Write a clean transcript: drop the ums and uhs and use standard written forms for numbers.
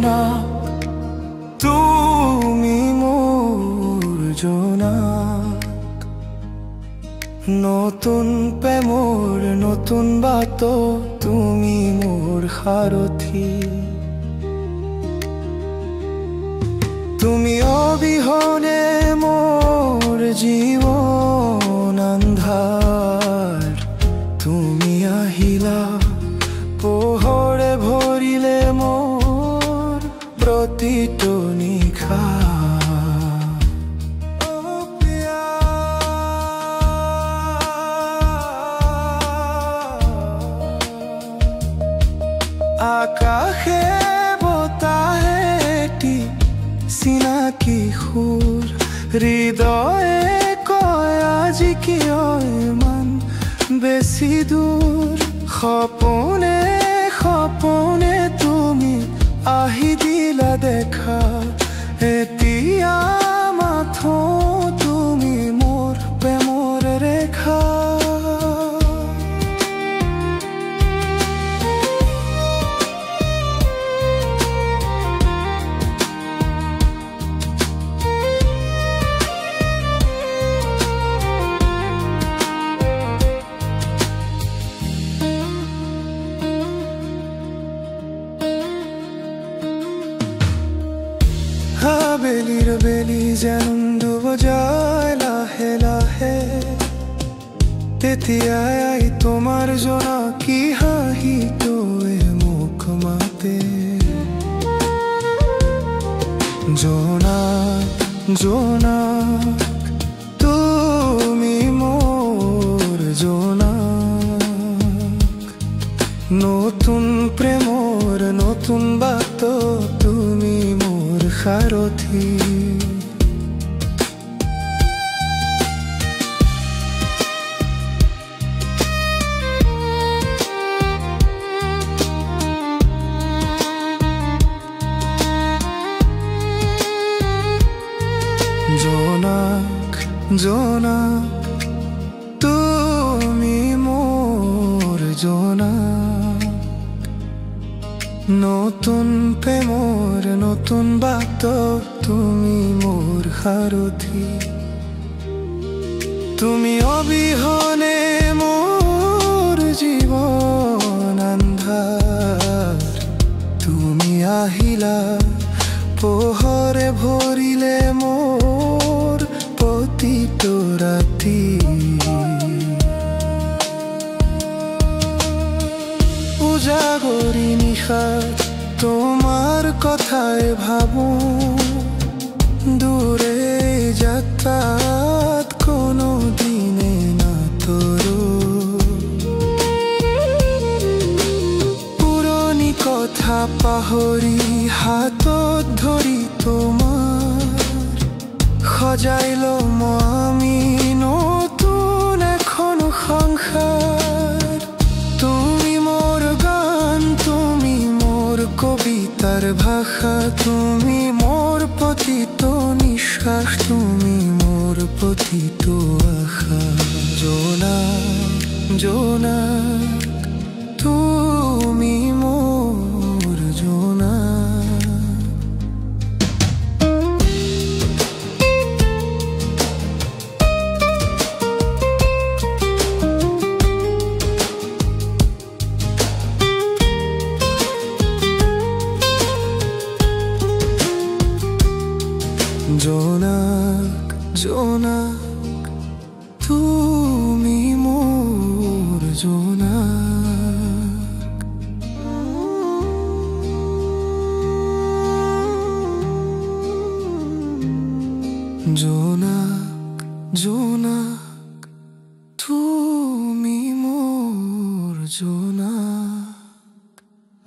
না, তুমি মোৰ জোনাক। নতুন প্ৰেমৰ নতুন বাত, তুমি মোৰ সাৰথি। তুমি অবিহনে মোৰ জীবন আন্ধাৰ। তুমি আহিলা পোহৰে ভৰিলে মোৰ প্ৰতিটো নিশা। আকাশে বতাহে এটি চিনাকি সুৰ, হৃদয়ে কয় আজি কিয় ইমান বেছি দূৰ। সপোনে সপোনে তুমি আহি দিলা দেখা, এতিয়া মাথো তুমি মোৰ প্ৰেমৰ ৰেখা। আবেলিৰ বেলি যেন ডুব যায় লাহে লাহে, তেতিয়াই তোমাৰ জোনাকী হাঁহিটোৱে মোক মাতে। জোনাক জোনাক তুমি মোৰ জোনাক। নতুন প্ৰেমৰ নতুন বাত, তুমি মোৰ সাৰথি। জোনাক জোনাক তুমি মোৰ জোনাক। নতুন প্ৰেমৰ নতুন বাত, তুমি মোৰ সাৰথি। তুমি অবিহনে মোৰ জীৱন আন্ধাৰ। তুমি আহিলা পোহৰে ভৰিলে মোৰ প্ৰতিটো ৰাতি। উজাগৰি নিশাত তোমাৰ কথাই ভাবো, দূৰে যাত্ৰাত কোনো দিনে নাতৰো। পুৰণি কথা পাহৰি হাতত ধৰি তোমাৰ সজাই লম আমি নতুন এখন সংসাৰ। তুমি মোৰ গান, তুমি মোৰ কবিতাৰ ভাষা, তুমি মোৰ প্ৰতিটো নিশ্বাস, তুমি মোৰ প্ৰতিটো আশা। জোনাক জোনাক তুমি মোৰ জোনাক। জোনাক জোনাক তুমি মোৰ জোনাক। জোনাক জোনাক